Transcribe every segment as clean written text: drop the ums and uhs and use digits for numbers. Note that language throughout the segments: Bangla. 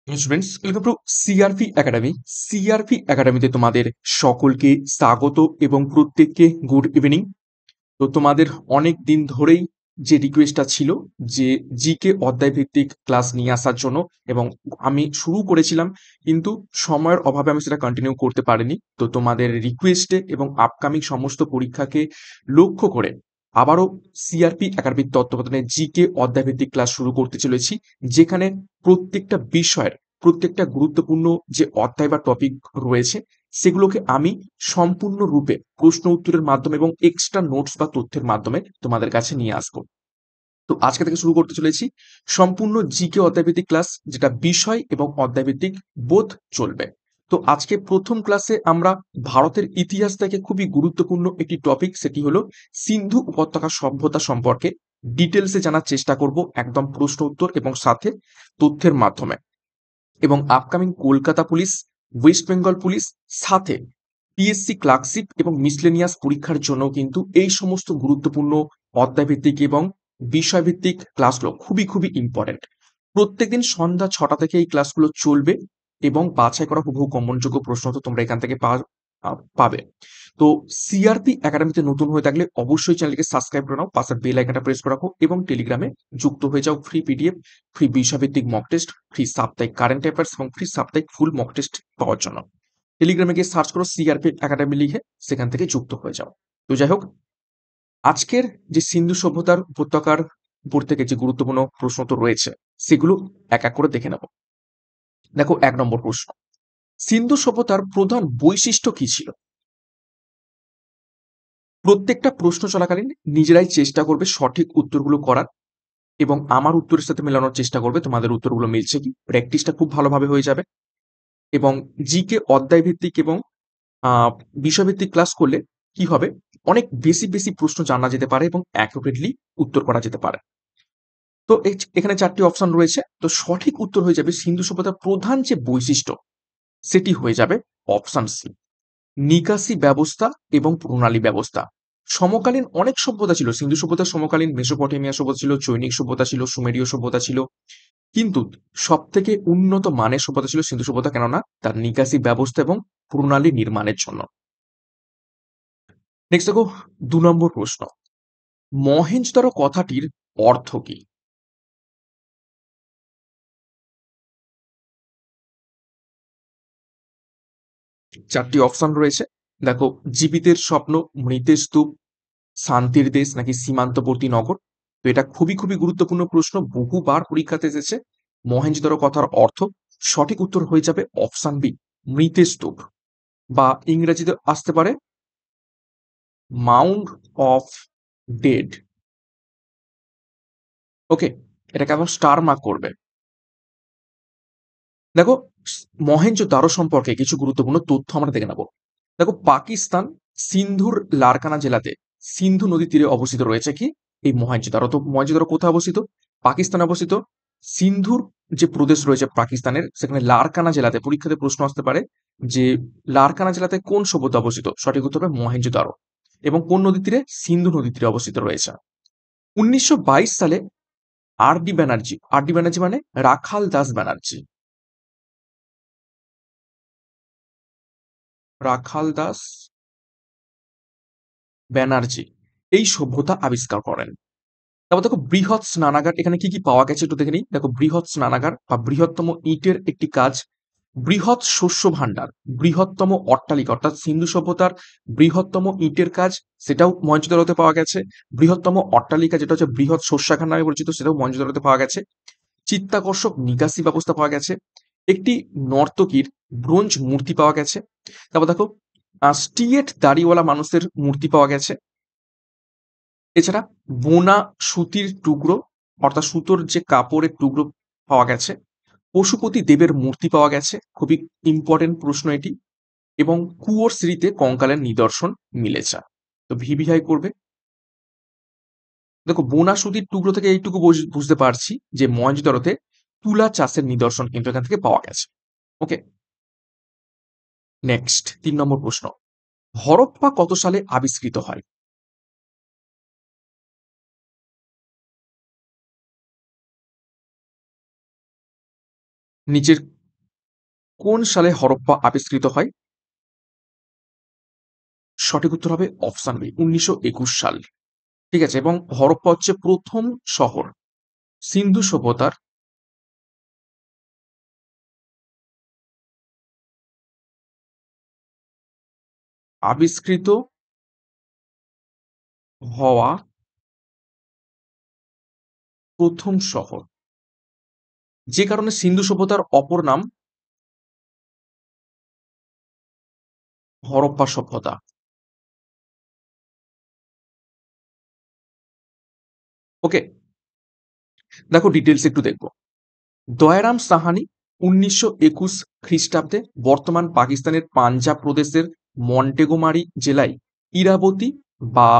Students welcome to CRP academy. CRP একাডেমিতে তোমাদের সকলকে স্বাগত এবং প্রত্যেককে গুড ইভিনিং। তো তোমাদের অনেক দিন ধরেই যে রিকোয়েস্টটা ছিল যে জিকে অধ্যায় ভিত্তিক ক্লাস নিয়ে আসার জন্য, এবং আমি শুরু করেছিলাম কিন্তু সময়ের অভাবে আমি সেটা কন্টিনিউ করতে পারিনি। তো তোমাদের রিকোয়েস্টে এবং আপকামিং সমস্ত পরীক্ষাকে লক্ষ্য করে আবারও সিআরপি একাডেমির তত্ত্বাবধানে জিকে অধ্যায় ভিত্তিক ক্লাস শুরু করতে চলেছি, যেখানে প্রত্যেকটা বিষয়ের প্রত্যেকটা গুরুত্বপূর্ণ যে অধ্যায় বা টপিক রয়েছে সেগুলোকে আমি সম্পূর্ণরূপে প্রশ্ন উত্তরের মাধ্যমে এবং এক্সট্রা নোটস বা তথ্যের মাধ্যমে তোমাদের কাছে নিয়ে আসবো। তো আজকে থেকে শুরু করতে চলেছি সম্পূর্ণ জিকে অধ্যায়ভিত্তিক ক্লাস, যেটা বিষয় এবং অধ্যায়ভিত্তিক বোধ চলবে। তো আজকে প্রথম ক্লাসে আমরা ভারতের ইতিহাস থেকে খুবই গুরুত্বপূর্ণ একটি টপিক, সেটি হলো সিন্ধু উপত্যকা সভ্যতা সম্পর্কে ডিটেলসে জানার চেষ্টা করব, একদম প্রশ্ন উত্তর এবং সাথে তথ্যের মাধ্যমে। এবং upcoming Kolkata police, West Bengal police, সাথে পিএসসি ক্লার্কশিপ এবং মিসলেনিয়াস পরীক্ষার জন্য কিন্তু এই সমস্ত গুরুত্বপূর্ণ অধ্যায়ভিত্তিক এবং বিষয়ভিত্তিক ক্লাসগুলো খুবই খুবই ইম্পর্টেন্ট। প্রত্যেকদিন সন্ধ্যা ৬টা থেকে এই ক্লাসগুলো চলবে এবং বাছাই করা হুবহু কমনযোগ্য প্রশ্ন তো তোমরা এখান থেকে পাবে। তো সিআরপি একাডেমিতে নতুন হয়ে থাকলে অবশ্যই চ্যানেলকে সাবস্ক্রাইব করে নাও, পাশের বেল আইকনটা প্রেস করে রাখো এবং টেলিগ্রামে যুক্ত হয়ে যাও। ফ্রি পিডিএফ, ফ্রি বিষয়ভিত্তিক মক টেস্ট, ফ্রি সাপ্তাহিক কারেন্ট অ্যাফেয়ার্স এবং ফ্রি সাপ্তাহিক ফুল মক টেস্ট পাওয়ার জন্য টেলিগ্রামে গিয়ে সার্চ করো সিআরপি একাডেমি লিখে, সেখান থেকে যুক্ত হয়ে যাও। তো যাই হোক, আজকের যে সিন্ধু সভ্যতার উপত্যকার উপর থেকে যে গুরুত্বপূর্ণ প্রশ্ন তো রয়েছে সেগুলো এক এক করে দেখে নেব। দেখো, ১ নম্বর প্রশ্ন, সিন্ধু সভ্যতার প্রধান বৈশিষ্ট্য কি ছিল? প্রত্যেকটা প্রশ্ন চলাকালীন নিজেরাই চেষ্টা করবে সঠিক উত্তরগুলো করার এবং আমার উত্তরের সাথে মেলানোর চেষ্টা করবে তোমাদের উত্তরগুলো মিলছে কি। প্র্যাকটিসটা খুব ভালোভাবে হয়ে যাবে এবং জিকে অধ্যায় ভিত্তিক এবং বিষয়ভিত্তিক ক্লাস করলে কি হবে, অনেক বেশি বেশি প্রশ্ন জানা যেতে পারে এবং অ্যাকুরেটলি উত্তর করা যেতে পারে। তো এখানে ৪টি অপশন রয়েছে। তো সঠিক উত্তর হয়ে যাবে সিন্ধু সভ্যতার প্রধান যে বৈশিষ্ট্য সেটি হয়ে যাবে অপশন সি, নিকাশি ব্যবস্থা এবং প্রণালী ব্যবস্থা। সমকালীন অনেক সভ্যতা ছিল সিন্ধু সভ্যতার সমকালীন, মেসোপটেমিয়া সভ্যতা ছিল, চৈনিক সভ্যতা ছিল, সুমেরীয় সভ্যতা ছিল, কিন্তু সব থেকে উন্নত মানের সভ্যতা ছিল সিন্ধু সভ্যতা, কেননা তার নিকাশি ব্যবস্থা এবং প্রণালী নির্মাণের জন্য। নেক্সট দেখো, ২ নম্বর প্রশ্ন, মহেঞ্জোদারো কথাটির অর্থ কি? ৪টি অপশন রয়েছে। দেখো, জীবিতের স্বপ্ন, মৃতের স্তূপ, শান্তির দেশ নাকি সীমান্তবর্তী নগর। তো এটা খুবই খুবই গুরুত্বপূর্ণ প্রশ্ন, বহুবার পরীক্ষাতে এসেছে। মহেঞ্জোদারো কথার অর্থ সঠিক উত্তর হয়ে যাবে অপশন বি, মৃতের স্তূপ, বা ইংরেজিতে আসতে পারে মাউন্ড অফ ডেড। ওকে, এটাকে আবার স্টার মার্ক করবে। দেখো, মহেঞ্জোদারো সম্পর্কে কিছু গুরুত্বপূর্ণ তথ্য আমরা দেখে নেব। দেখো, পাকিস্তান সিন্ধুর লারকানা জেলাতে সিন্ধু নদীর তীরে অবস্থিত রয়েছে কি এই মহেঞ্জোদারো। তো মহেঞ্জোদারো কোথায় অবস্থিত? পাকিস্তানে অবস্থিত। সিন্ধুর যে প্রদেশ রয়েছে পাকিস্তানের, সেখানে লারকানা জেলাতে পরীক্ষাতে প্রশ্ন আসতে পারে যে লারকানা জেলাতে কোন সভ্যতা অবস্থিত। সঠিক উত্তর হবে মহেঞ্জোদারো। এবং কোন নদীর তীরে? সিন্ধু নদীর তীরে অবস্থিত রয়েছে। ১৯২২ সালে আর ডি ব্যানার্জি মানে রাখাল দাস ব্যানার্জি, রাখাল দাস ব্যানার্জি এই সভ্যতা আবিষ্কার করেন। তারপর দেখো, বৃহৎ স্নানাগার, এখানে কি কি পাওয়া গেছে একটু দেখে নিই। দেখো, বৃহৎ স্নানাগার বা বৃহত্তম ইটের একটি কাজ, বৃহৎ শস্য ভাণ্ডার, বৃহত্তম অট্টালিকা অর্থাৎ সিন্ধু সভ্যতার বৃহত্তম ইটের কাজ, সেটাও মহেঞ্জোদারোতে পাওয়া গেছে। বৃহত্তম অট্টালিকা যেটা হচ্ছে বৃহৎ শস্যাগার নামে পরিচিত, সেটাও মহেঞ্জোদারোতে পাওয়া গেছে। চিত্তাকর্ষক নিকাশি ব্যবস্থা পাওয়া গেছে। একটি নর্তকীর ব্রোঞ্জ মূর্তি পাওয়া গেছে। তারপর দেখো, স্টিয়েট দাড়িওয়ালা মানুষের মূর্তি পাওয়া গেছে। এছাড়া বোনা সুতির টুকরো অর্থাৎ সুতোর যে কাপড়ের টুকরো পাওয়া গেছে। পশুপতি দেবের মূর্তি পাওয়া গেছে, খুবই ইম্পর্টেন্ট প্রশ্ন এটি। এবং কুয়োর স্মৃতিতে কঙ্কালের নিদর্শন মিলেছে। তো ভিভিআই করবে। দেখো, বোনা সুতির টুকরো থেকে এইটুকু বুঝতে পারছি যে মহেঞ্জোদারোতে তুলা চাষের নিদর্শন কিন্তু এখান থেকে পাওয়া গেছে। ওকে, নেক্সট ৩ নম্বর প্রশ্ন, হরপ্পা কত সালে আবিষ্কৃত হয়? নিচের কোন সালে হরপ্পা আবিষ্কৃত হয়? সঠিক উত্তর হবে অপশন বি, 1921 সাল। ঠিক আছে, এবং হরপ্পা হচ্ছে প্রথম শহর সিন্ধু সভ্যতার আবিষ্কৃত হওয়া প্রথম শহর, যে কারণে সিন্ধু সভ্যতার অপর নাম হরপ্পা সভ্যতা। ওকে, দেখো ডিটেলস একটু দেখবো। দয়ারাম সাহানি 1921 খ্রিস্টাব্দে বর্তমান পাকিস্তানের পাঞ্জাব প্রদেশের মন্টেগোমারি জেলায় ইরাবতী বা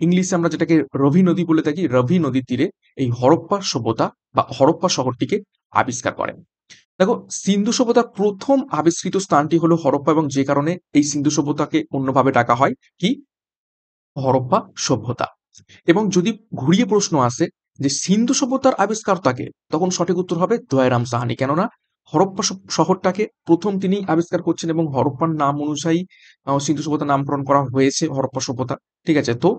ইংলিশে আমরা যেটাকে রবি নদী বলে থাকি, রবি নদীর তীরে এই হরপ্পা সভ্যতা বা হরপ্পা শহরটিকে আবিষ্কার করেন। দেখো, সিন্ধু সভ্যতার প্রথম আবিষ্কৃত স্থানটি হলো হরপ্পা, এবং যে কারণে এই সিন্ধু সভ্যতাকে অন্যভাবে ডাকা হয় কি, হরপ্পা সভ্যতা। এবং যদি ঘুরিয়ে প্রশ্ন আসে যে সিন্ধু সভ্যতার আবিষ্কারটাকে, তখন সঠিক উত্তর হবে দয়ারাম সাহানি। কেননা হরপ্পা শহরটাকে প্রথম তিনিই আবিষ্কার করছেন এবং হরপ্পার নাম অনুযায়ী সিন্ধু সভ্যতার নামকরণ করা হয়েছে হরপ্পা সভ্যতা। ঠিক আছে, তো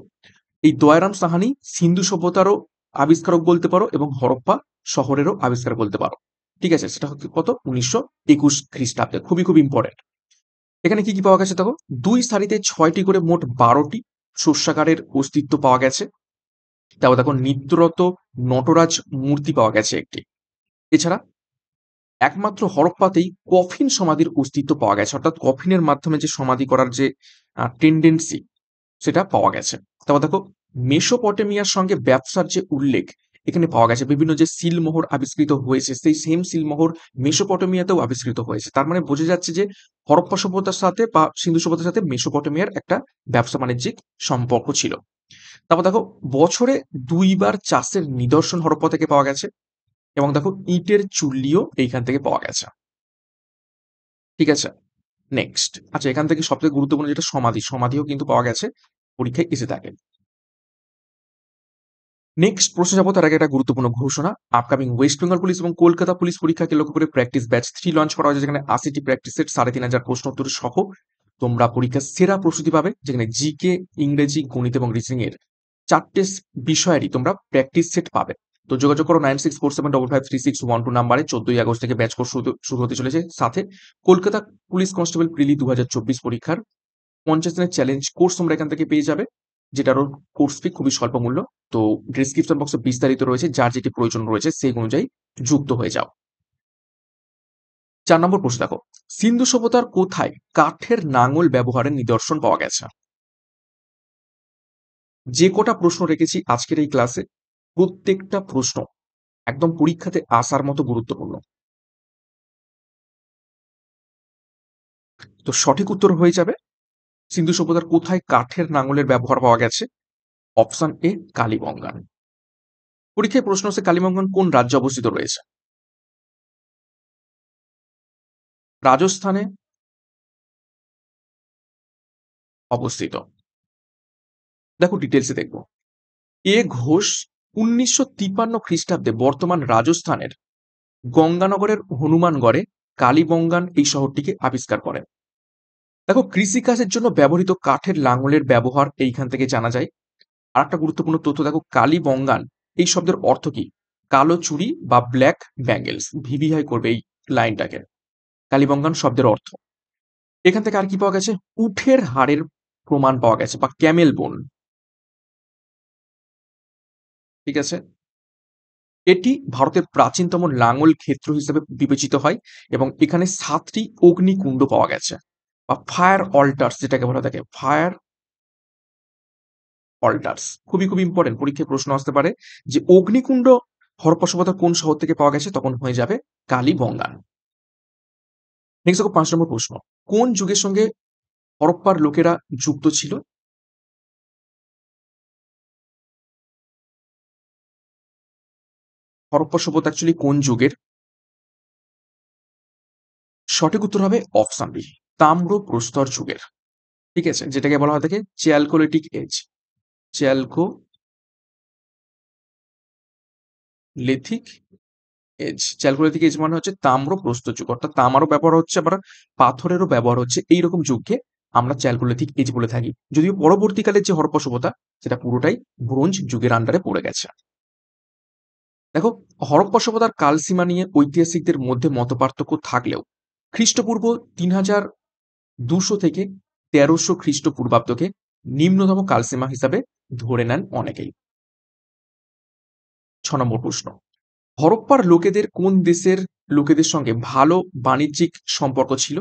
এই দয়ারাম সাহানি সিন্ধু সভ্যতারও আবিষ্কারক বলতে পারো এবং হরপ্পা শহরেরও আবিষ্কার বলতে পারো। ঠিক আছে, সেটা হচ্ছে কত, 1921 খ্রিস্টাব্দে। খুবই খুব ইম্পর্টেন্ট। এখানে কি কি পাওয়া গেছে দেখো, দুই সারিতে 6টি করে মোট 12টি শস্যাগারের অস্তিত্ব পাওয়া গেছে। তারপর দেখো নিত্যরত নটরাজ মূর্তি পাওয়া গেছে একটি। এছাড়া একমাত্র হরপ্পাতেই কফিন সমাধির অস্তিত্ব পাওয়া গেছে, অর্থাৎ কফিনের মাধ্যমে যে সমাধি করার যে টেন্ডেন্সি সেটা পাওয়া গেছে। তারপর দেখো মেসোপটেমিয়ার সঙ্গে ব্যবসার যে উল্লেখ এখানে পাওয়া গেছে, বিভিন্ন যে সিলমোহর আবিষ্কৃত হয়েছে সেই সেম সিলমোহর মেসোপটেমিয়াতেও আবিষ্কৃত হয়েছে। তার মানে বোঝা যাচ্ছে যে হরপ্পা সভ্যতার সাথে বা সিন্ধু সভ্যতার সাথে মেসোপটেমিয়ার একটা ব্যবসা বাণিজ্যিক সম্পর্ক ছিল। তারপর দেখো বছরে দুইবার চাষের নিদর্শন হরপ্পা থেকে পাওয়া গেছে, এবং দেখো ইটের চুল্লিও এইখান থেকে পাওয়া গেছে। ঠিক আছে, নেক্সট, আচ্ছা এখান থেকে সবথেকে গুরুত্বপূর্ণ যেটা সমাধিও কিন্তু পাওয়া গেছে, পরীক্ষায় এসে থাকে। নেক্সট প্রশ্নে যাবো তার আগে একটা গুরুত্বপূর্ণ ঘোষণা। আপকামিং ওয়েস্ট বেঙ্গল পুলিশ এবং কলকাতা পুলিশ পরীক্ষাকে লক্ষ্য করে প্র্যাকটিস ব্যাচ 3 লঞ্চ করা হয়েছে, যেখানে 80টি প্র্যাকটিস সেট 3500 প্রশ্ন উত্তর সহ তোমরা পরীক্ষার সেরা প্রস্তুতি পাবে, যেখানে জিকে, ইংরেজি, গণিত এবং রিজনিং এর 4টে বিষয়েরই তোমরা প্র্যাকটিস সেট পাবে। তো যোগাযোগ করো 9647553612 নাম্বারে। 14ই আগস্ট থেকে ব্যাচ কোর্স শুরু হতে চলেছে। সাথে কলকাতা পুলিশ কনস্টেবল প্রিলি 2024 পরীক্ষার 50 দিনের চ্যালেঞ্জ কোর্স তোমরা এখান থেকে পেয়ে যাবে, যেটারও কোর্স ফি খুবই স্বল্প মূল্য। তো ডেসক্রিপশন বক্সে বিস্তারিত রয়েছে, যার যেটি প্রয়োজন রয়েছে সেই অনুযায়ী যুক্ত হয়ে যাও। 4 নম্বর প্রশ্ন দেখো, সিন্ধু সভ্যতার কোথায় কাঠের নাঙল ব্যবহারের নিদর্শন পাওয়া গেছে? যে কটা প্রশ্ন রেখেছি আজকের এই ক্লাসে, প্রত্যেকটা প্রশ্ন একদম পরীক্ষাতে আসার মতো গুরুত্বপূর্ণ। তো সঠিক উত্তর হয়ে যাবে সিন্ধু সভ্যতার কোথায় কাঠের নাঙলের ব্যবহার পাওয়া গেছে, অপশন এ কালীবঙ্গান। পরীক্ষায় প্রশ্ন হচ্ছে কালীবঙ্গান কোন রাজ্যে অবস্থিত রয়েছে? রাজস্থানে অবস্থিত। দেখো ডিটেলসে দেখবো। এ ঘোষ 1953 খ্রিস্টাব্দে বর্তমান রাজস্থানের গঙ্গানগরের হনুমানগড়ে কালীবঙ্গান এই শহরটিকে আবিষ্কার করেন। দেখো কৃষিকাজের জন্য ব্যবহৃত কাঠের লাঙলের ব্যবহার এইখান থেকে জানা যায়। আর একটা গুরুত্বপূর্ণ তথ্য দেখো, কালীবঙ্গান এই শব্দের অর্থ কি, কালো চুড়ি বা ব্ল্যাক ব্যাঙ্গেলস। ভিভিআই করবে এই লাইনটাকে, কালীবঙ্গান শব্দের অর্থ। এখান থেকে আর কি পাওয়া গেছে, উটের হাড়ের প্রমাণ পাওয়া গেছে বা ক্যামেল বোন। ঠিক আছে, এটি ভারতের প্রাচীনতম লাঙল ক্ষেত্র হিসেবে বিবেচিত হয়, এবং এখানে 7টি অগ্নিকুণ্ড পাওয়া গেছে বা ফায়ার অল্টার্স যেটাকে বলা থাকে, ফায়ার অল্টার্স। খুবই খুব ইম্পর্টেন্ট, পরীক্ষায় প্রশ্ন আসতে পারে যে অগ্নিকুণ্ড হরপ্পা সভ্যতার কোন শহর থেকে পাওয়া গেছে, তখন হয়ে যাবে কালীবঙ্গান। নেক্সট দেখো 5 নম্বর প্রশ্ন, কোন যুগের সঙ্গে হরপ্পার লোকেরা যুক্ত ছিল? হরপ্পা সভ্যতা অ্যাকচুয়ালি কোন যুগের? সঠিক উত্তর হবে অপশন বি, তাম্র প্রস্তর যুগের। ঠিক আছে, যেটাকে বলা হয় থাকে chalcolithic age, chalcolithic age, chalcolithic age মানে হচ্ছে তাম্র প্রস্তর যুগ, অর্থাৎ তামারও ব্যবহার হচ্ছে, আবার পাথরেরও ব্যবহার হচ্ছে, এইরকম যুগকে আমরা চ্যালকোলিথিক এজ বলে থাকি। যদিও পরবর্তীকালের যে হরপ্পা সভ্যতা সেটা পুরোটাই ব্রোঞ্জ যুগের আন্ডারে পড়ে গেছে। দেখো, হরপ্পা সভ্যতার কালসীমা নিয়ে ঐতিহাসিকদের মধ্যে মতপার্থক্য থাকলেও খ্রিস্টপূর্ব ৩,২০০ থেকে ১৩০০ খ্রিস্টপূর্বাব্দকে নিম্নতম কালসীমা হিসাবে ধরে নেন অনেকেই। ৬ নম্বর প্রশ্ন, হরপ্পার লোকেদের কোন দেশের লোকেদের সঙ্গে ভালো বাণিজ্যিক সম্পর্ক ছিল?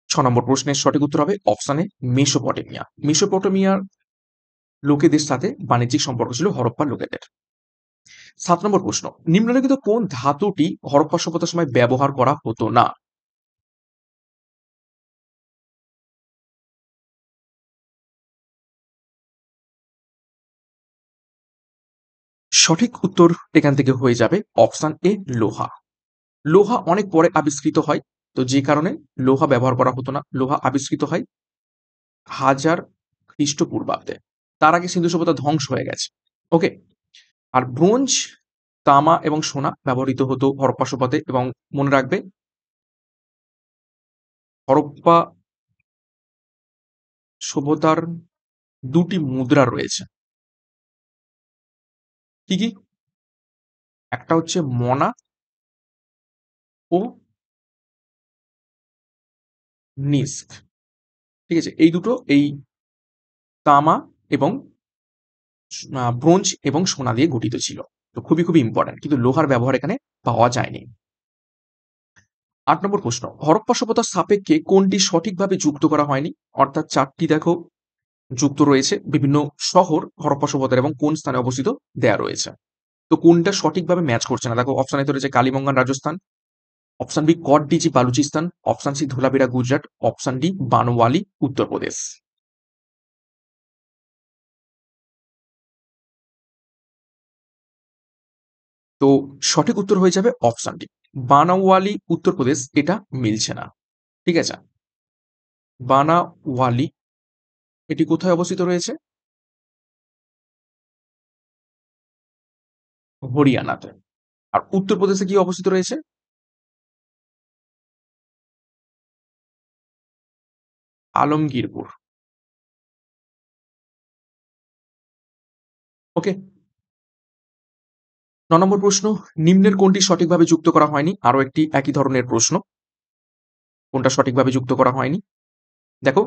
৬ নম্বর প্রশ্নের সঠিক উত্তর হবে অপশন এ, মেসোপটেমিয়া। মেসোপটেমিয়ার লোকেদের সাথে বাণিজ্যিক সম্পর্ক ছিল হরপ্পার লোকেদের। ৭ নম্বর প্রশ্ন, নিম্নলিখিত কোন ধাতুটি হরপ্পা সভ্যতার সময় ব্যবহার করা হতো না? সঠিক উত্তর এখান থেকে হয়ে যাবে অপশন এ, লোহা। লোহা অনেক পরে আবিষ্কৃত হয়, তো যে কারণে লোহা ব্যবহার করা হতো না। লোহা আবিষ্কৃত হয় ১০০০ খ্রিস্টপূর্বাব্দে। তার আগে সিন্ধু সভ্যতা ধ্বংস হয়ে গেছে। ওকে। আর ব্রোঞ্জ, তামা এবং সোনা ব্যবহৃত হতো হরপ্পা সভ্যতায়। এবং মনে রাখবে, হরপ্পা সভ্যতার দুটি মুদ্রা রয়েছে। কি কি? একটা হচ্ছে মনা ও নিস্ক। ঠিক আছে, এই দুটো এই তামা এবং ব্রোঞ্জ এবং সোনা দিয়ে গঠিত ছিল। তো খুবই খুবই ইম্পর্টেন্ট, কিন্তু লোহার ব্যবহার এখানে পাওয়া যায়নি। ৮ নম্বর প্রশ্ন, হরপ্পা সভ্যতার সাপেক্ষে কোনটি সঠিকভাবে যুক্ত করা হয়নি? অর্থাৎ ৪টি দেখো যুক্ত রয়েছে বিভিন্ন শহর হরপ্পা সভ্যতার এবং কোন স্থানে অবস্থিত দেয়া রয়েছে। তো কোনটা সঠিকভাবে ম্যাচ করছে না? দেখো, অপশন এ তো রয়েছে Kalibangan Rajasthan, option B Kot Diji Balochistan, option C Dholavira Gujarat, option D Banawali Uttar Pradesh. তো সঠিক উত্তর হয়ে যাবে অপশন ডি বানাওয়ালি উত্তরপ্রদেশ। এটা মিলছে না। ঠিক আছে, বানাওয়ালি এটি কোথায় অবস্থিত রয়েছে? হরিয়ানাতে। আর উত্তরপ্রদেশে কি অবস্থিত রয়েছে? আলমগীরপুর। ওকে। ৯ নম্বর প্রশ্ন, নিম্নের কোনটি সঠিকভাবে যুক্ত করা হয়নি? আরো একটি একই ধরনের প্রশ্ন, কোনটা সঠিকভাবে যুক্ত করা হয়নি? দেখো,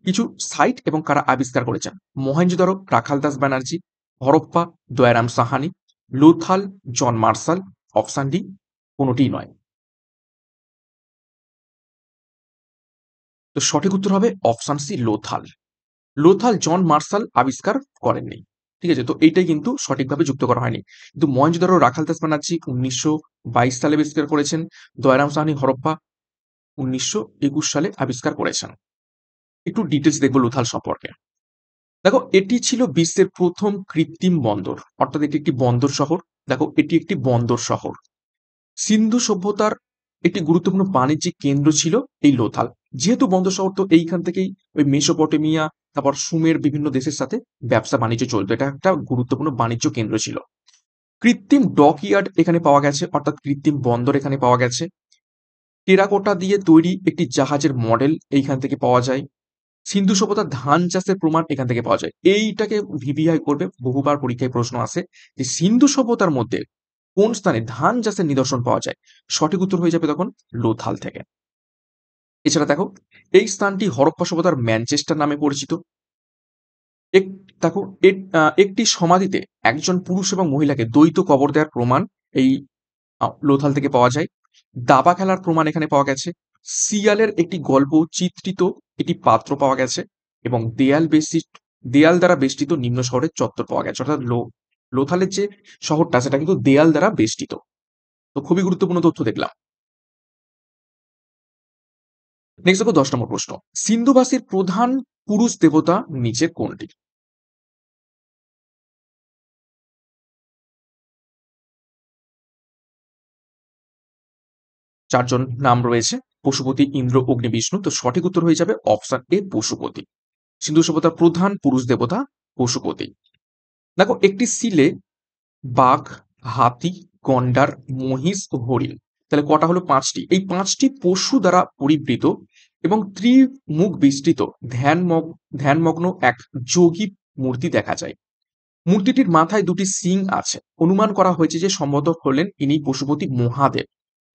কিছু সাইট এবং কারা আবিষ্কার করেছেন: Mohenjodaro Rakhaldas Banerjee, Harappa Dayaram Sahni, Lothal John Marshall, option D কোনোটিই নয়। তো সঠিক উত্তর হবে option C, Lothal. Lothal John Marshall আবিষ্কার করেননি। ঠিক আছে, তো এইটাই কিন্তু সঠিকভাবে যুক্ত করা হয়নি। কিন্তু মহেঞ্জোদারো রাখালদাস ব্যানার্জি ১৯২২ সালে আবিষ্কার করেছেন। দয়ারাম সাহানি হরপ্পা ১৯২১ সালে আবিষ্কার করেছেন। একটু ডিটেলস দেখবো লোথাল সম্পর্কে। দেখো, এটি ছিল বিশ্বের প্রথম কৃত্রিম বন্দর, অর্থাৎ এটি একটি বন্দর শহর। দেখো, এটি একটি বন্দর শহর। সিন্ধু সভ্যতার একটি গুরুত্বপূর্ণ বাণিজ্যিক কেন্দ্র ছিল এই লোথাল। যেহেতু বন্দর শহর, তো এইখান থেকেই ওই মেসোপটেমিয়া, তারপর সুমের বিভিন্ন দেশের সাথে ব্যবসা বাণিজ্য চলতো। এটা একটা গুরুত্বপূর্ণ বাণিজ্য কেন্দ্র ছিল। কৃত্রিম ডকইয়ার্ড এখানে পাওয়া গেছে, অর্থাৎ কৃত্রিম বন্দর এখানে পাওয়া গেছে। টেরাকোটা দিয়ে তৈরি একটি জাহাজের মডেল এইখান থেকে পাওয়া যায়। সিন্ধু সভ্যতার ধান চাষের প্রমাণ এখান থেকে পাওয়া যায়। এইটাকে ভিভিআই করবে, বহুবার পরীক্ষায় প্রশ্ন আসে যে সিন্ধু সভ্যতার মধ্যে কোন স্থানে ধান চাষের নিদর্শন পাওয়া যায়? সঠিক উত্তর হয়ে যাবে তখন লোথাল থেকে। এছাড়া দেখো, এই স্থানটি হরপ্পা সভ্যতার ম্যানচেস্টার নামে পরিচিত। এক দেখো, একটি সমাধিতে একজন পুরুষ এবং মহিলাকে দ্বৈত কবর দেওয়ার প্রমাণ এই লোথাল থেকে পাওয়া যায়। দাবা খেলার প্রমাণ এখানে পাওয়া গেছে। সিয়ালের একটি গল্প চিত্রিত একটি পাত্র পাওয়া গেছে। এবং দেয়াল দ্বারা বেষ্টিত নিম্ন শহরের চত্বর পাওয়া গেছে। অর্থাৎ লোথালের যে শহরটা সেটা কিন্তু দেয়াল দ্বারা বেষ্টিত। তো খুবই গুরুত্বপূর্ণ তথ্য দেখলাম। নেক্সট দেখো, ১০ নম্বর প্রশ্ন, সিন্ধুবাসীর প্রধান পুরুষ দেবতা নিচের কোনটি? চারজন নাম রয়েছে: পশুপতি, ইন্দ্র, অগ্নি, বিষ্ণু। তো সঠিক উত্তর হয়ে যাবে অপশন এ, পশুপতি। সিন্ধু সভ্যতার প্রধান পুরুষ দেবতা পশুপতি। দেখো একটি সিলে বাঘ, হাতি, গন্ডার, মহিষ ও হরিণ, তাহলে কটা হলো? পাঁচটি। এই পাঁচটি পশু দ্বারা পরিবৃত এবং ত্রিমুখ বিস্তৃত ধ্যানমগ্ন এক যোগী মূর্তি দেখা যায়। মূর্তিটির মাথায় দুটি সিং আছে। অনুমান করা হয়েছে যে সম্ভবত হলেন ইনি পশুপতি মহাদেব,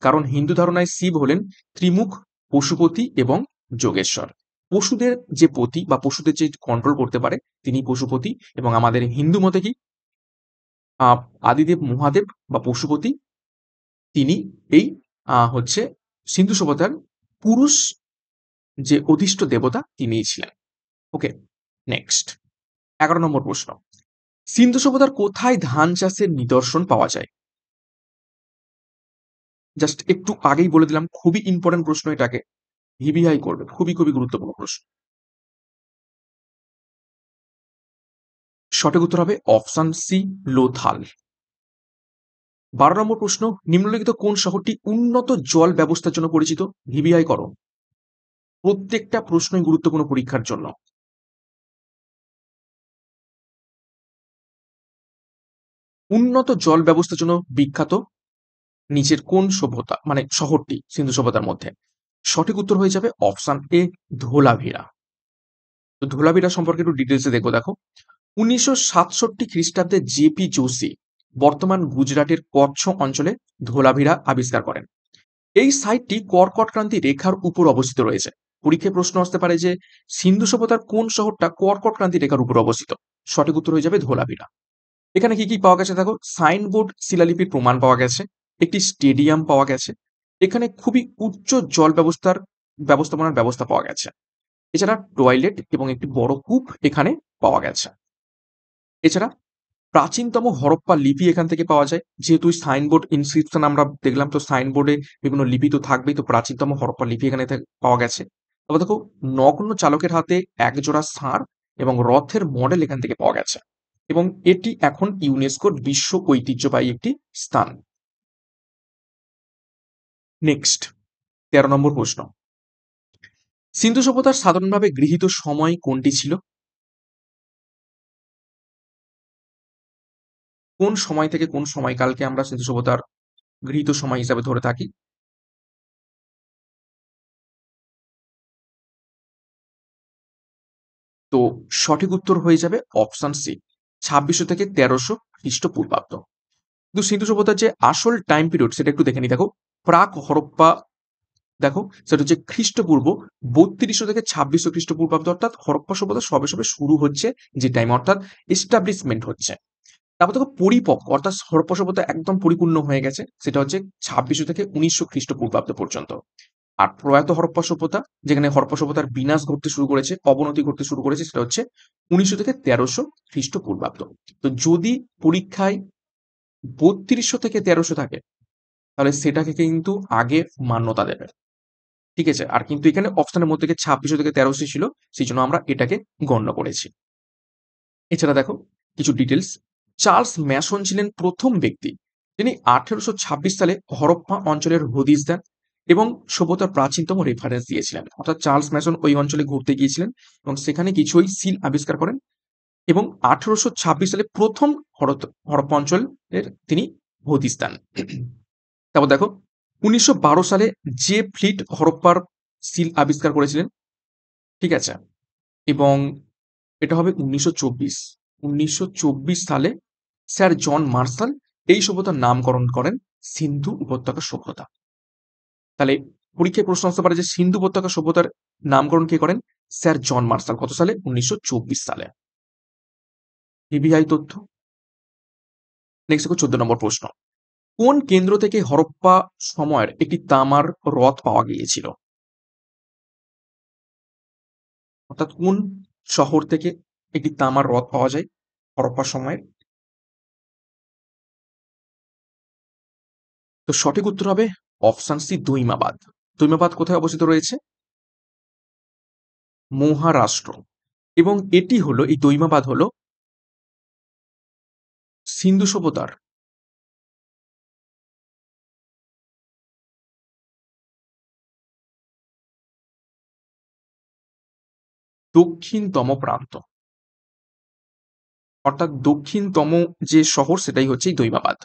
কারণ হিন্দু ধারণায় শিব হলেন ত্রিমুখ, পশুপতি এবং যোগেশ্বর। পশুদের যে পতি বা পশুদের যে কন্ট্রোল করতে পারে তিনি পশুপতি, এবং আমাদের হিন্দু মতে কি আদিদেব মহাদেব বা পশুপতি তিনি এই হচ্ছে সিন্ধু সভ্যতার পুরুষ যে অধিষ্ঠ দেবতা তিনিই ছিলেন। ওকে, নেক্সট 11 নম্বর প্রশ্ন। সিন্ধু সভ্যতার কোথায় ধান চাষের নিদর্শন পাওয়া যায়? জাস্ট একটু আগেই বলে দিলাম, খুবই ইম্পর্টেন্ট প্রশ্ন, এটাকে ভিভিআই করবে, খুবই খুবই গুরুত্বপূর্ণ প্রশ্ন। সঠিক উত্তর হবে অপশন সি, লোথাল। 12 নম্বর প্রশ্ন। নিম্নলিখিত কোন শহরটি উন্নত জল ব্যবস্থার জন্য পরিচিত? ভিভিআই করো, প্রত্যেকটা প্রশ্নই গুরুত্বপূর্ণ পরীক্ষার জন্য। উন্নত জল ব্যবস্থার জন্য বিখ্যাত নিচের কোন সভ্যতা মানে শহরটি সিন্ধু সভ্যতার মধ্যে? সঠিক উত্তর হয়ে যাবে অপশন এ, ধোলাভিরা। তো ধোলাভিরা সম্পর্কে একটু ডিটেলসে দেখবো। দেখো 1967 খ্রিস্টাব্দে জেপি যোশী বর্তমান গুজরাটের কচ্ছ অঞ্চলে ধোলাভিরা আবিষ্কার করেন। এই সাইটটি কর্কট ক্রান্তি রেখার উপর অবস্থিত রয়েছে। পরীক্ষায় প্রশ্ন আসতে পারে যে সিন্ধু সভ্যতার কোন শহরটা কর্কট ক্রান্তি রেখার উপর অবস্থিত? সঠিক উত্তর হয়ে যাবে ধোলাভিরা। এখানে কি কি পাওয়া গেছে দেখো, সাইনবোর্ড শিলালিপির প্রমাণ পাওয়া গেছে, একটি স্টেডিয়াম পাওয়া গেছে, এখানে খুবই উচ্চ জল ব্যবস্থাপনার ব্যবস্থা পাওয়া গেছে, এছাড়া টয়লেট এবং একটি বড় কূপ এখানে পাওয়া গেছে। এছাড়া প্রাচীনতম হরপ্পা লিপি এখান থেকে পাওয়া যায়, যেহেতু সাইনবোর্ড ইনস্ক্রিপশন আমরা দেখলাম, তো সাইনবোর্ডে বিভিন্ন লিপি তো থাকবেই, তো প্রাচীনতম হরপ্পা লিপি এখানে পাওয়া গেছে। তবে দেখো নগ্ন চালকের হাতে একজোড়া ষাঁড় এবং রথের মডেল এখান থেকে পাওয়া গেছে, এবং এটি এখন ইউনেস্কোর বিশ্ব ঐতিহ্যবাহী একটি স্থান। নেক্সট 13 নম্বর প্রশ্ন। সিন্ধু সভ্যতার সাধারণভাবে গৃহীত সময় কোনটি ছিল? কোন সময় থেকে কোন সময়কালকে আমরা সিন্ধু সভ্যতার গৃহীত সময় হিসাবে ধরে থাকি? তো সঠিক উত্তর হয়ে যাবে অপশন সি, 2600 থেকে 1300 খ্রিস্টপূর্বাব্দ। কিন্তু সিন্ধু সভ্যতার যে আসল টাইম পিরিয়ড সেটা একটু দেখে নি। দেখো প্রাক হরপ্পা, দেখো সেটা হচ্ছে খ্রিস্টপূর্ব 3200 থেকে 2600 খ্রিস্টপূর্বাব্দ, অর্থাৎ হরপ্পা সভ্যতা সবে সবে শুরু হচ্ছে, যে টাইম অর্থাৎ এস্টাবলিশমেন্ট হচ্ছে। তারপর দেখো পরিপক্ক অর্থাৎ হরপ্পা সভ্যতা একদম পরিপূর্ণ হয়ে গেছে, সেটা হচ্ছে 2600 থেকে 1900 খ্রিস্টপূর্বাব্দ পর্যন্ত। আর প্রয়াত হরপ্পা সভ্যতা, যেখানে হরপ্পা সভ্যতার বিনাশ ঘটতে শুরু করেছে, অবনতি ঘটতে শুরু করেছে, সেটা হচ্ছে 1900 থেকে 1300 খ্রিস্টপূর্বাব্দ। তো যদি পরীক্ষায় 3200 থেকে 1300 থাকে, তাহলে সেটাকে কিন্তু আগে মান্যতা দেবে, ঠিক আছে? আর কিন্তু এখানে অপশনের মধ্যে থেকে 2600 থেকে 1300 ছিল, সেই জন্য আমরা এটাকে গণ্য করেছি। এছাড়া দেখো কিছু ডিটেলস। চার্লস ম্যাসন ছিলেন প্রথম ব্যক্তি যিনি 1826 সালে হরপ্পা অঞ্চলের হদিস দেন এবং সভ্যতার প্রাচীনতম রেফারেন্স দিয়েছিলেন। অর্থাৎ চার্লস ম্যাসন ওই অঞ্চলে ঘুরতে গিয়েছিলেন এবং সেখানে কিছুই সিল আবিষ্কার করেন, এবং 1826 সালে প্রথম হরপ্পা অঞ্চলের তিনি হদিস দেন। তারপর দেখো 1912 সালে যে ফ্লিট হরপ্পার সিল আবিষ্কার করেছিলেন, ঠিক আছে? এবং এটা হবে 1924 সালে স্যার জন মার্শাল এই সভ্যতার নামকরণ করেন সিন্ধু উপত্যকা সভ্যতা। তাহলে পরীক্ষায় প্রশ্ন আসতে পারে যে সিন্ধু উপত্যকা সভ্যতার নামকরণ কে করেন? Sir John Marshall. কত সালে? 1924 সালে। ভিভিআই তথ্য। নেক্সট দেখো 14 নম্বর প্রশ্ন। কোন কেন্দ্র থেকে হরপ্পা সময়ের একটি তামার রথ পাওয়া গিয়েছিল? অর্থাৎ কোন শহর থেকে একটি তামার রথ পাওয়া যায় হরপ্পা সময়ের? তো সঠিক উত্তর হবে অপশন সি, দৈমাবাদ। দৈমাবাদ কোথায় অবস্থিত রয়েছে? মহারাষ্ট্র। এবং এটি হলো, এই দৈমাবাদ হলো সিন্ধু সভ্যতার দক্ষিণতম প্রান্ত, অর্থাৎ দক্ষিণতম যে শহর সেটাই হচ্ছে এই দৈমাবাদ।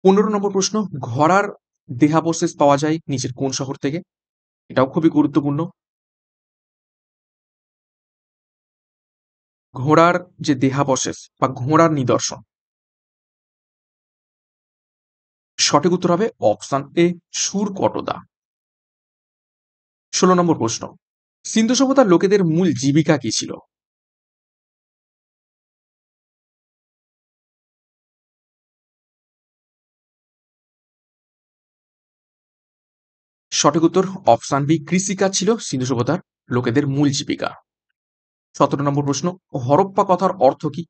15 নম্বর প্রশ্ন, ঘোড়ার দেহাবশেষ পাওয়া যায় নিচের কোন শহর থেকে? এটাও খুবই গুরুত্বপূর্ণ। ঘোড়ার যে দেহাবশেষ বা ঘোড়ার নিদর্শন, সঠিক উত্তর হবে অপশন এ, সুরকটদা। 16 নম্বর প্রশ্ন, সিন্ধু সভ্যতার লোকেদের মূল জীবিকা কি ছিল? সঠিক উত্তর অপশন বি, কৃষিকাজ ছিল সিন্ধু সভ্যতার লোকেদের মূল জীবিকা। 17 নম্বর প্রশ্ন, হরপ্পা কথার অর্থ কি?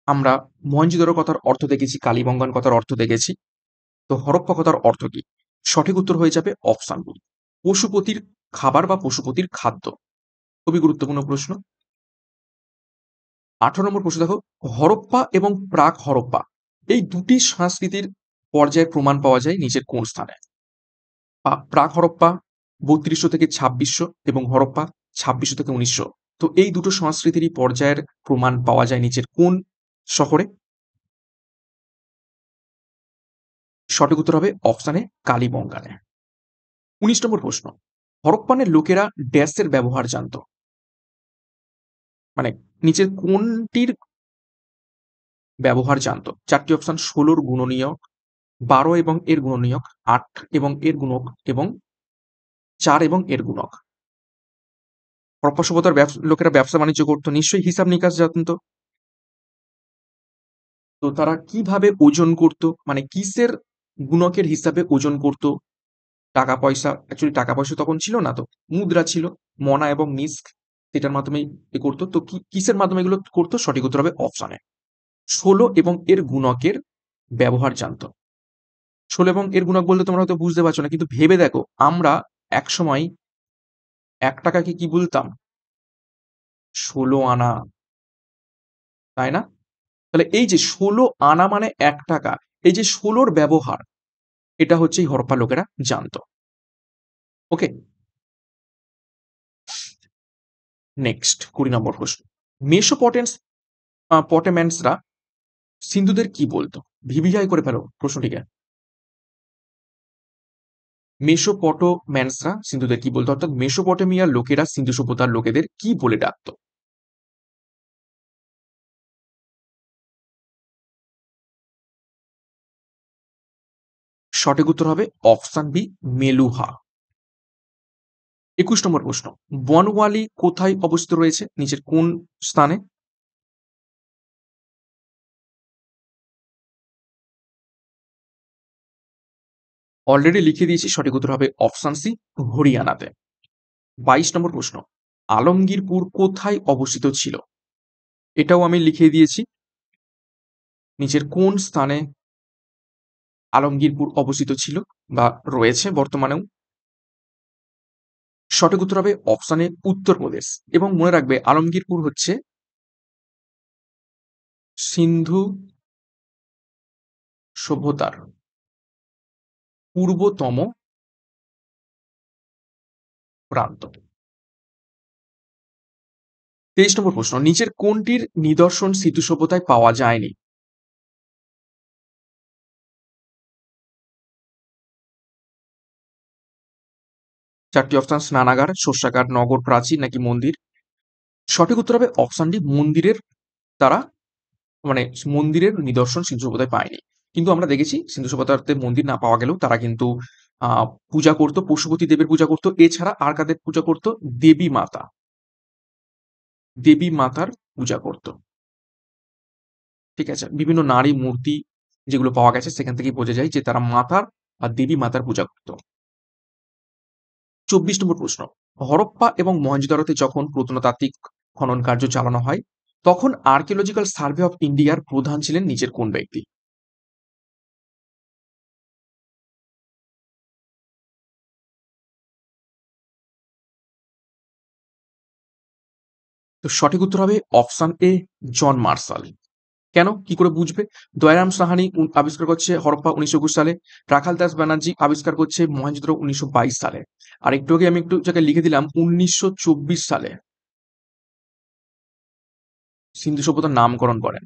আমরা মহেঞ্জোদারো কথার অর্থ দেখেছি, কালীবঙ্গান কথার অর্থ দেখেছি, তো হরপ্পা কথার অর্থ কি? সঠিক উত্তর হয়ে যাবে অপশন বি, পশুপতির খাবার বা পশুপতির খাদ্য। খুবই গুরুত্বপূর্ণ প্রশ্ন। 18 নম্বর প্রশ্ন দেখো, হরপ্পা এবং প্রাক হরপ্পা এই দুটি সংস্কৃতির পর্যায়ের প্রমাণ পাওয়া যায় নিচের কোন স্থানে? প্রাক হরপ্পা 3200 থেকে 2600 এবং হরপ্পা 2600 থেকে 1900। তো এই দুটো সংস্কৃতিরই পর্যায়ের প্রমাণ পাওয়া যায় নিচের কোন শহরে? সঠিক উত্তর হবে অপশানে কালীবঙ্গানে। 19 নম্বর প্রশ্ন, হরপ্পানের লোকেরা ড্যাশের ব্যবহার জানত? মানে নিচের কোনটির ব্যবহার জানত? চারটি অপশন: 16 গুণনীয়ক, 12 এবং এর গুণনীয়ক, 8 এবং এর গুণক এবং 4 এবং এর গুণক। হরপ্পা সভ্যতার লোকেরা ব্যবসা বাণিজ্য করতো, নিশ্চয়ই হিসাব নিকাশ জানতো। তো তারা কিভাবে ওজন করতো, মানে কিসের গুণকের হিসাবে ওজন করতো? টাকা পয়সা, অ্যাকচুয়ালি টাকা পয়সা তখন ছিল না, তো মুদ্রা ছিল, মনা এবং নিস্ক, সেটার মাধ্যমে এ করতো। তো কিসের মাধ্যমে এগুলো করতো? সঠিক উত্তর হবে অপশনে 16 এবং এর গুণকের ব্যবহার জানতো। 16 এবং এর গুণক বলতে তোমরা হয়তো বুঝতে পারছো না, কিন্তু ভেবে দেখো, আমরা একসময় 1 টাকাকে কি বলতাম? 16 আনা, তাই না? তাহলে এই যে 16 আনা মানে 1 টাকা, এই যে 16র ব্যবহার, এটা হচ্ছে এই হরপ্পা লোকেরা জানতো। ওকে, নেক্সট 20 নম্বর প্রশ্ন, মেসোপটেন্স পটেম্যান্সরা সিন্ধুদের কি বলতো? ভিভিআই করে ফেলো প্রশ্নটিকে। মেসোপটোম্যান্সরা সিন্ধুদের কি বলতো, অর্থাৎ মেসোপটেমিয়ার লোকেরা সিন্ধু সভ্যতার লোকেদের কি বলে ডাকতো? সঠিক উত্তর হবে অপশন বি, মেলুহা। 21 নম্বর প্রশ্ন, বনওয়ালি কোথায় অবস্থিত রয়েছে নিচের কোন স্থানে? অলরেডি লিখে দিয়েছি, সঠিক উত্তর হবে অপশন সি, হরিয়ানাতে। 22 নম্বর প্রশ্ন, আলমগীরপুর কোথায় অবস্থিত ছিল? এটাও আমি লিখে দিয়েছি, নিচের কোন স্থানে আলমগীরপুর অবস্থিত ছিল বা রয়েছে বর্তমানেও? সঠিক উত্তর হবে অপশনে উত্তরপ্রদেশ। এবং মনে রাখবে, আলমগীরপুর হচ্ছে সিন্ধু সভ্যতার পূর্বতম প্রান্ত। 23 নম্বর প্রশ্ন, নিচের কোনটির নিদর্শন সিন্ধু সভ্যতায় পাওয়া যায়নি? চারটি অপশন: স্নানাগার, শস্যাগার, নগর প্রাচীর নাকি মন্দির। সঠিক উত্তর হবে অপশন ডি, মন্দিরের। তারা মানে মন্দিরের নিদর্শন সিন্ধু সভ্যতায় পায়নি। কিন্তু আমরা দেখেছি সিন্ধু সভ্যতাতে মন্দির না পাওয়া গেলেও তারা কিন্তু পূজা করতো, পশুপতি দেবের পূজা করতো। এছাড়া আর কাদের পূজা করতো? দেবী মাতা, দেবী মাতার পূজা করতো। ঠিক আছে, বিভিন্ন নারী মূর্তি যেগুলো পাওয়া গেছে সেখান থেকেই বোঝা যায় যে তারা মাতার বা দেবী মাতার পূজা করতো। 24 নম্বর প্রশ্ন, হরপ্পা এবং মহেঞ্জোদারোতে যখন প্রত্নতাত্ত্বিক খনন কার্য চালানো হয়, তখন আর্কিওলজিক্যাল সার্ভে অফ ইন্ডিয়ার প্রধান ছিলেন নিচের কোন ব্যক্তি? তো সঠিক উত্তর হবে অপশন এ, জন মার্শাল। কেন? কি করে বুঝবে? দয়ারাম সাহানি আবিষ্কার করছে হরপ্পা ১৯২১ সালে। রাখাল দাস ব্যানার্জি আবিষ্কার করছে মহেঞ্জোদারো ১৯২২ সালে। আর একটু আগে আমি একটু জায়গায় লিখে দিলাম ১৯২৪ সালে সিন্ধু সভ্যতার নামকরণ করেন।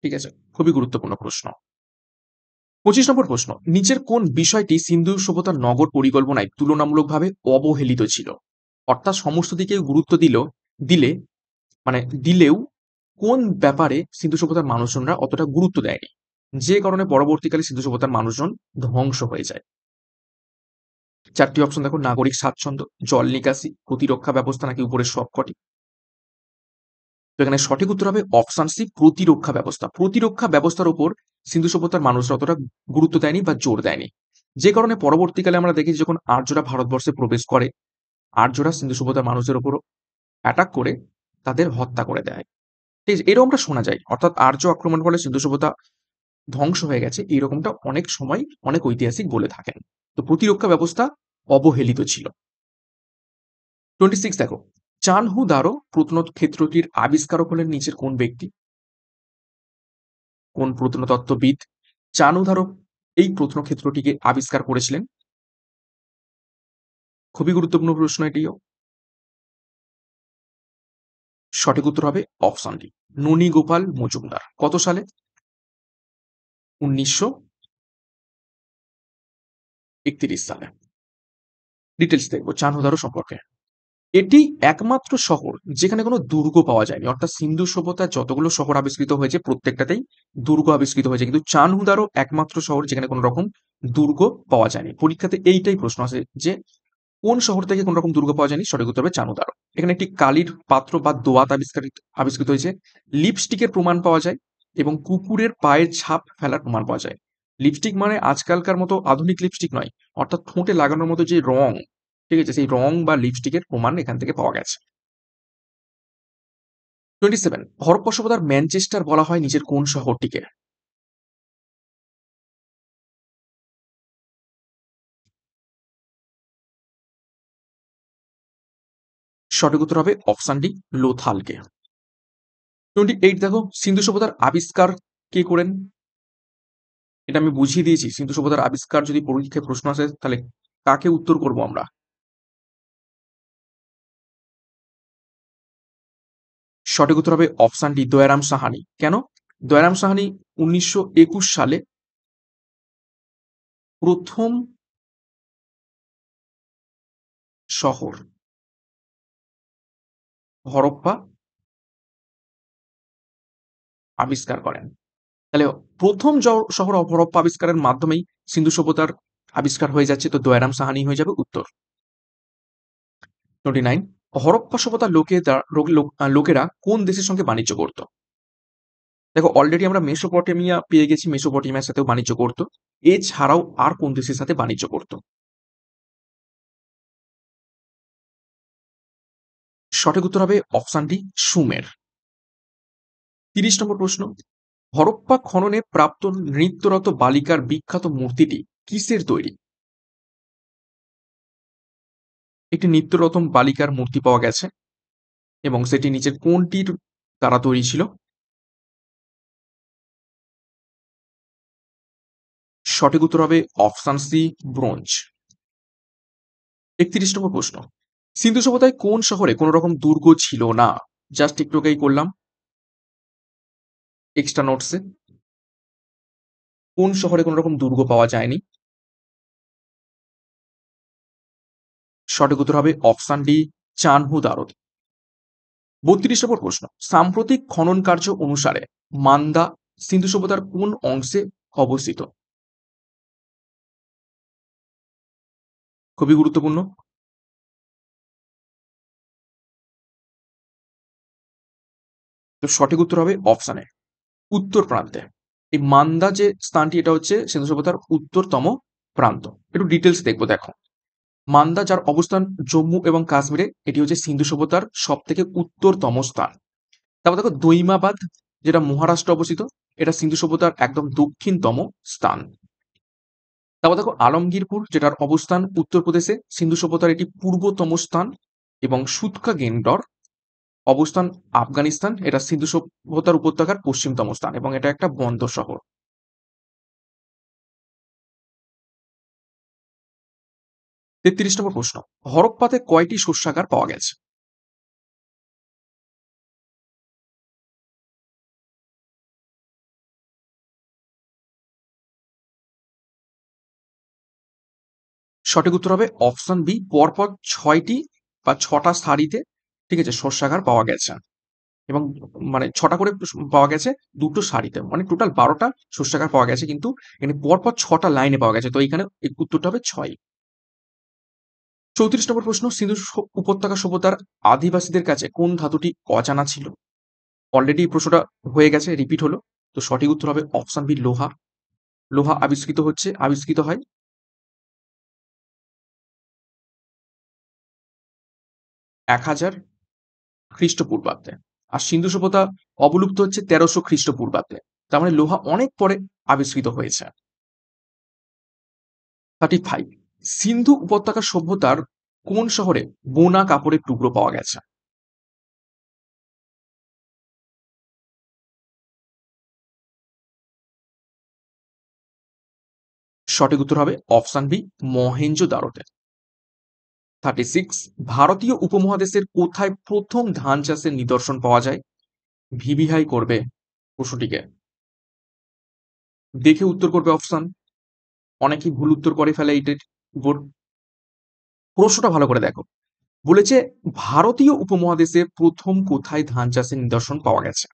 ঠিক আছে? খুবই গুরুত্বপূর্ণ প্রশ্ন। ২৫ নম্বর প্রশ্ন। নিচের কোন বিষয়টি সিন্ধু সভ্যতার নগর পরিকল্পনায় তুলনামূলকভাবে অবহেলিত ছিল? অর্থাৎ সমস্ত দিকে গুরুত্ব দিলে মানে দিলেও কোন ব্যাপারে সিন্ধু সভ্যতার মানুষজনরা অতটা গুরুত্ব দেয়নি? যে কারণে পরবর্তীকালে সিন্ধু সভ্যতার মানুষজন ধ্বংস হয়ে যায়। ৪ টি অপশন দেখো, নাগরিক স্বাচ্ছন্দ্য, জল নিকাশি, প্রতিরক্ষা ব্যবস্থা নাকি উপরের সবকটি? তো এখানে সঠিক উত্তর হবে অপশন সি, প্রতিরক্ষা ব্যবস্থা। প্রতিরক্ষা ব্যবস্থার উপর সিন্ধু সভ্যতার মানুষরা অতটা গুরুত্ব দেয়নি বা জোর দেয়নি। যে কারণে পরবর্তীকালে আমরা দেখেছি যখন আর্যরা ভারতবর্ষে প্রবেশ করে, আর্যরা সিন্ধু সভ্যতার মানুষদের উপর অ্যাটাক করে তাদের হত্যা করে দেয়। ঠিক আছে? এরকমটা শোনা যায়। অর্থাৎ আর্য আক্রমণের ফলে সিন্ধু সভ্যতা ধ্বংস হয়ে গেছে, এইরকমটা অনেক সময় অনেক ঐতিহাসিক বলে থাকেন। তো প্রতিরক্ষা ব্যবস্থা অবহেলিত ছিল। 26 দেখো, চানহু দারো প্রত্নক্ষেত্রটির আবিষ্কারক হলেন নিচের কোন ব্যক্তি? কোন প্রত্নতত্ত্ববিদ চানু দারো এই প্রত্নক্ষেত্রটিকে আবিষ্কার করেছিলেন? খুবই গুরুত্বপূর্ণ প্রশ্ন এটিও। সঠিক উত্তর হবে অপশন ডি, ননী গোপাল মজুমদার। কত সালে? ১৯৩১ সালে। ডিটেলস দেখবো চানহু দারো সম্পর্কে। এটি একমাত্র শহর যেখানে কোনো দুর্গ পাওয়া যায়নি। অর্থাৎ সিন্ধু সভ্যতার যতগুলো শহর আবিষ্কৃত হয়েছে প্রত্যেকটাতেই দুর্গ আবিষ্কৃত হয়েছে, কিন্তু চানহুদারও একমাত্র শহর যেখানে কোনো রকম দুর্গ পাওয়া যায়নি। পরীক্ষাতে এইটাই প্রশ্ন আসে যে কোন শহর থেকে কোনো রকম দুর্গ পাওয়া যায়নি? সঠিক উত্তর হবে চানহুদারো। এখানে একটি কালির পাত্র বা দোয়াত আবিষ্কৃত হয়েছে। লিপস্টিকের প্রমাণ পাওয়া যায় এবং কুকুরের পায়ের ছাপ ফেলার প্রমাণ পাওয়া যায়। লিপস্টিক মানে আজকালকার মতো আধুনিক লিপস্টিক নয়, অর্থাৎ ঠোঁটে লাগানোর মতো যে রং, ঠিক আছে, সেই রং বা লিপস্টিকের প্রমাণ এখান থেকে পাওয়া গেছে। 27, হরপ্পা সভ্যতার ম্যানচেস্টার বলা হয় নিচের কোন শহরটিকে? সঠিক উত্তর হবে অপশন ডি, লোথালকে। 28 দেখো, সিন্ধু সভ্যতার আবিষ্কার কে করেন? এটা আমি বুঝিয়ে দিয়েছি। সিন্ধু সভ্যতার আবিষ্কার যদি পরীক্ষায় প্রশ্ন আসে তাহলে কাকে উত্তর করব আমরা? সঠিক উত্তর হবে অপশন ডি, দয়ারাম সাহানি। কেন? দয়ারাম সাহানি ১৯২১ সালে প্রথম শহর হরপ্পা আবিষ্কার করেন। তাহলে প্রথম শহর হরপ্পা আবিষ্কারের মাধ্যমেই সিন্ধু সভ্যতার আবিষ্কার হয়ে যাচ্ছে, তো দয়ারাম সাহানি হয়ে যাবে উত্তর। 29, হরপ্পা সভ্যতার লোকেরা কোন দেশের সঙ্গে বাণিজ্য করত? দেখো অলরেডি আমরা মেসোপটেমিয়া পেয়ে গেছি, মেসোপটেমিয়ার সাথেও বাণিজ্য করত। এছাড়াও আর কোন দেশের সাথে বাণিজ্য করত? সঠিক উত্তর হবে অপশন ডি, সুমের। 30 নম্বর প্রশ্ন, হরপ্পা খননে প্রাপ্ত নৃত্যরত বালিকার বিখ্যাত মূর্তিটি কিসের তৈরি? একটি নৃত্যরত বালিকার মূর্তি পাওয়া গেছে এবং সেটি নিচের কোনটির দ্বারা তৈরি ছিল? সঠিক উত্তর হবে অপশন সি, ব্রোঞ্জ। 31 নম্বর প্রশ্ন, সিন্ধু সভ্যতায় কোন শহরে কোনো রকম দুর্গ ছিল না? জাস্ট একটু আগেই করলাম এক্সট্রা নোটসে। কোন শহরে কোনো রকম দুর্গ পাওয়া যায়নি? সঠিক উত্তর হবে অপশন ডি, চানহু দারো। 32 নম্বর প্রশ্ন, সাম্প্রতিক খনন কার্য অনুসারে মান্দা সিন্ধু সভ্যতার কোন অংশে অবস্থিত? খুবই গুরুত্বপূর্ণ। তো সঠিক উত্তর হবে অপশন এ, উত্তর প্রান্তে। এই মান্দা যে স্থানটি এটা হচ্ছে সিন্ধু সভ্যতার উত্তরতম প্রান্ত। একটু ডিটেলস দেখবো দেখো। মান্দা যার অবস্থান জম্মু এবং কাশ্মীরে, এটি হচ্ছে সিন্ধু সভ্যতার সব থেকে উত্তরতম স্থান। তারপর দেখো দৈমাবাদ, যেটা মহারাষ্ট্রে অবস্থিত, এটা সিন্ধু সভ্যতার একদম দক্ষিণতম স্থান। তারপর দেখো আলমগীরপুর, যেটার অবস্থান উত্তরপ্রদেশে, সিন্ধু সভ্যতার এটি পূর্বতম স্থান। এবং সুতকা গেন্ডর অবস্থান আফগানিস্তান, এটা সিন্ধু সভ্যতার উপত্যকার পশ্চিমতম স্থান এবং এটা একটা বন্দর শহর। 33 নম্বর প্রশ্ন, হরপ্পাতে কয়টি শস্যাগার পাওয়া গেছে? সঠিক উত্তর হবে অপশন বি, পরপর 6টি বা 6টা সারিতে, ঠিক আছে, শস্যাগার পাওয়া গেছে। এবং মানে 6টা করে পাওয়া গেছে, 2টো সারিতে, মানে টোটাল 12টা শস্যাগার পাওয়া গেছে, কিন্তু এখানে পরপর 6টা লাইনে পাওয়া গেছে, তো এখানে উত্তরটা হবে 6। 34 নম্বর প্রশ্ন, সিন্ধু উপত্যকা সভ্যতার আদিবাসীদের কাছে কোন ধাতুটি অজানা ছিল? অলরেডি এই প্রশ্নটা হয়ে গেছে, রিপিট হলো। তো সঠিক উত্তর হবে অপশন বি, লোহা। লোহা আবিষ্কৃত হয় 1000 খ্রিস্টপূর্বাব্দে। আর সিন্ধু সভ্যতা অবলুপ্ত হচ্ছে 1300 খ্রিস্টপূর্বাব্দে। তার মানে লোহা অনেক পরে আবিষ্কৃত হয়েছে। 35, সিন্ধু উপত্যকা সভ্যতার কোন শহরে বোনা কাপড়ের টুকরো পাওয়া গেছে? সঠিক উত্তর হবে অপশন বি, মহেঞ্জোদারোতে। 36, ভারতীয় উপমহাদেশের কোথায় প্রথম ধান চাষের নিদর্শন পাওয়া যায়? ভিভিহাই করবে প্রশ্নটিকে, দেখে উত্তর করবে অপশন। অনেকেই ভুল উত্তর করে ফেলে এইটার উপর। প্রশ্নটা ভালো করে দেখো, বলেছে ভারতীয় উপমহাদেশে প্রথম কোথায় ধান চাষের নিদর্শন পাওয়া গেছে।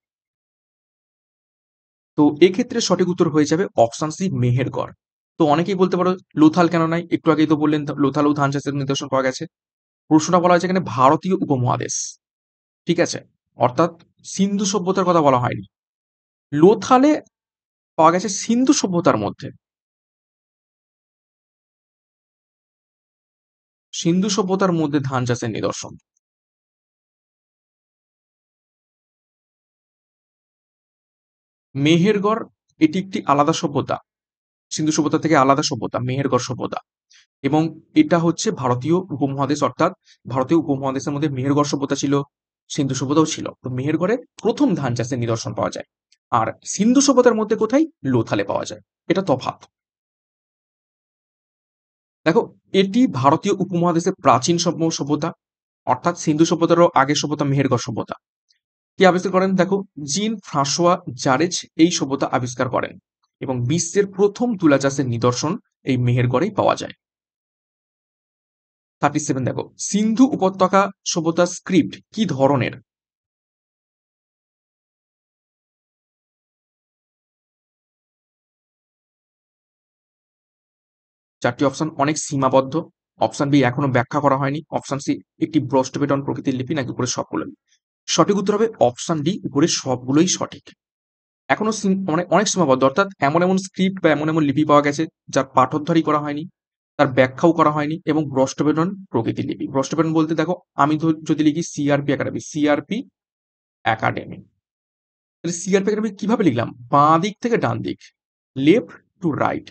তো এক্ষেত্রে সঠিক উত্তর হয়ে যাবে অপশন সি, মেহেরগড়। তো অনেকেই বলতে পারো লোথাল কেন নাই, একটু আগেই তো বললেন লোথালেও ধান চাষের নিদর্শন পাওয়া গেছে। প্রশ্নটা বলা হয়েছে এখানে ভারতীয় উপমহাদেশ, ঠিক আছে, অর্থাৎ সিন্ধু সভ্যতার কথা বলা হয়নি। লোথালে পাওয়া গেছে সিন্ধু সভ্যতার মধ্যে, সিন্ধু সভ্যতার মধ্যে ধান চাষের নিদর্শন। মেহেরগড় এটি একটি আলাদা সভ্যতা, সিন্ধু সভ্যতা থেকে আলাদা সভ্যতা মেহেরগড় সভ্যতা। এবং এটা হচ্ছে ভারতীয় উপমহাদেশ, অর্থাৎ ভারতীয় উপমহাদেশের মধ্যে মেহেরগড় সভ্যতা ছিল, সিন্ধু সভ্যতাও ছিল। তো মেহেরগড়ে প্রথম ধান চাষের নিদর্শন পাওয়া যায়। আর সিন্ধু সভ্যতার মধ্যে কোথায়? লোথালে পাওয়া যায়। এটা তফাৎ। দেখো, এটি ভারতীয় উপমহাদেশের প্রাচীন সভ্যতা, অর্থাৎ সিন্ধু সভ্যতারও আগের সভ্যতা মেহেরগড় সভ্যতা। কে আবিষ্কার করেন? দেখো, জিন ফ্রাঁসোয়া জারেজ এই সভ্যতা আবিষ্কার করেন। এবং বিশ্বের প্রথম তুলা চাষের নিদর্শন এই মেহেরগড়েই পাওয়া যায়। 37, দেখো, সিন্ধু উপত্যকা সভ্যতার স্ক্রিপ্ট কি ধরনের? চারটি অপশন অনেক সীমাবদ্ধ। অপশন বি, এখনো ব্যাখ্যা করা হয়নি। অপশন সি, একটি ব্রষ্টবেটন প্রকৃতির লিপি, নাকি উপরে সবগুলো। সঠিক উত্তর হবে অপশন ডি, উপরে সবগুলোই সঠিক। এখনো মানে অনেক সীমাবদ্ধ, অর্থাৎ এমন এমন স্ক্রিপ্ট বা এমন এমন লিপি পাওয়া গেছে যার পাঠোদ্ধারই করা হয়নি, তার ব্যাখ্যাও করা হয়নি, এবং ব্রষ্টবেটন প্রকৃতির লিপি। ব্রষ্টবেটন বলতে দেখো, আমি যদি লিখি সিআরপি একাডেমি, সিআরপি একাডেমি, তাহলে সিআরপি একাডেমি কিভাবে লিখলাম? বাঁ দিক থেকে ডান দিক, লেফট টু রাইট।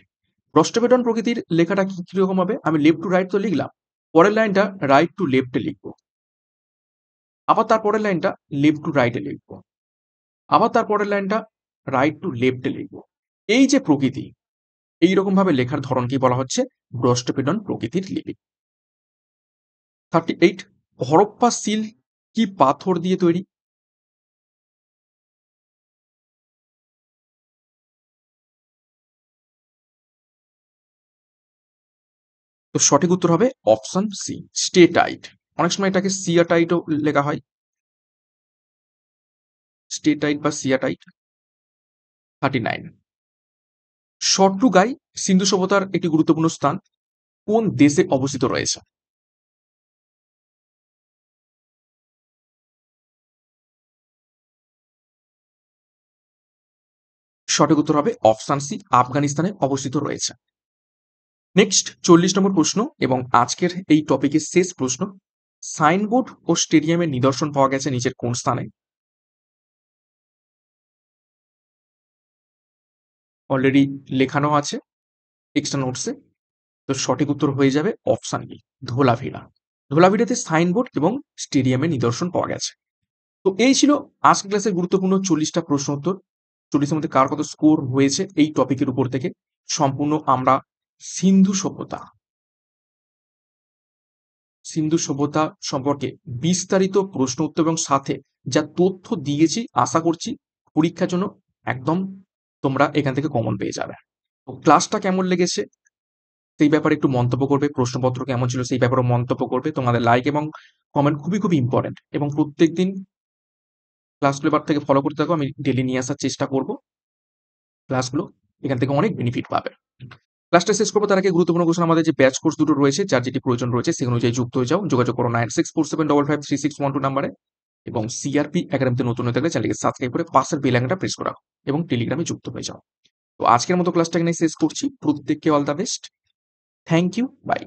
প্রস্টোপেটন প্রকৃতির লেখাটা কি কিরকম হবে? আমি লেফট টু রাইট তো লিখলাম, পরের লাইনটা রাইট টু লেফটে লিখবো, আবার তার পরের লাইনটা লেফট টু রাইটে লিখবো, আবার তার পরের লাইনটা রাইট টু লেফটে লিখবো। এই যে প্রকৃতি, এইরকম ভাবে লেখার ধরনকেই বলা হচ্ছে ব্রষ্টপেডন প্রকৃতির লিপি। 38, হরপ্পা সিল কি পাথর দিয়ে তৈরি? তো সঠিক উত্তর হবে অপশন সি, স্টেটাইট। অনেক সময় এটাকে সিয়াটাইটও লেখা হয়, স্টেটাইট বা সিয়াটাইট। 39, শট্রুগাই সিন্ধু সভ্যতার একটি গুরুত্বপূর্ণ স্থান কোন দেশে অবস্থিত রয়েছে? সঠিক উত্তর হবে অপশন সি, আফগানিস্তানে অবস্থিত রয়েছে। নেক্সট 40 নম্বর প্রশ্ন এবং আজকের এই টপিকের শেষ প্রশ্ন, সাইনবোর্ড ও স্টেডিয়ামের নিদর্শন পাওয়া গেছে নিচের কোন স্থানে? অলরেডি লেখানো আছে, এক্সট্রা নোটসে। তো সঠিক উত্তর হয়ে যাবে অপশন বি, ধোলাভিরা। ধোলাভিরাতে সাইনবোর্ড এবং স্টেডিয়ামের নিদর্শন পাওয়া গেছে। তো এই ছিল আজকের ক্লাসের গুরুত্বপূর্ণ 40টা প্রশ্ন উত্তর। 40 এর মধ্যে কার কত স্কোর হয়েছে এই টপিকের উপর থেকে সম্পূর্ণ আমরা সিন্ধু সভ্যতা সিন্ধু সভ্যতা সম্পর্কে বিস্তারিত প্রশ্ন উত্তর এবং সাথে যা তথ্য দিয়েছি, আশা করছি পরীক্ষার জন্য একদম তোমরা এখান থেকে কমন পেয়ে যাবে। তো ক্লাসটা কেমন লেগেছে সেই ব্যাপারে একটু মন্তব্য করবে, প্রশ্নপত্র কেমন ছিল সেই ব্যাপারেও মন্তব্য করবে। তোমাদের লাইক এবং কমেন্ট খুবই খুবই ইম্পর্টেন্ট, এবং প্রত্যেকদিন ক্লাসগুলো এবার থেকে ফলো করতে থাকো। আমি ডেলি নিয়ে আসার চেষ্টা করব ক্লাসগুলো, এখান থেকে অনেক বেনিফিট পাবে। ক্লাসটা শেষ করবো তার আগে গুরুত্বপূর্ণ কোশ্চেন, আমাদের যে ব্যাচ কোর্স দুটো রয়েছে যার যেটি প্রয়োজন রয়েছে সেই অনুযায়ী যুক্ত হয়ে যাও, যোগাযোগ করো 9647553612 নাম্বারে। এবং সিআরপি একাডেমিতে নতুন হয়ে থাকলে চ্যানেলকে সাবস্ক্রাইব করে পাশের বেল আইকনটা প্রেস করে রাখো এবং টেলিগ্রামে যুক্ত হয়ে যাও। তো আজকের মতো ক্লাসটা এখানে শেষ করছি। প্রত্যেককে all the best. Thank you, by.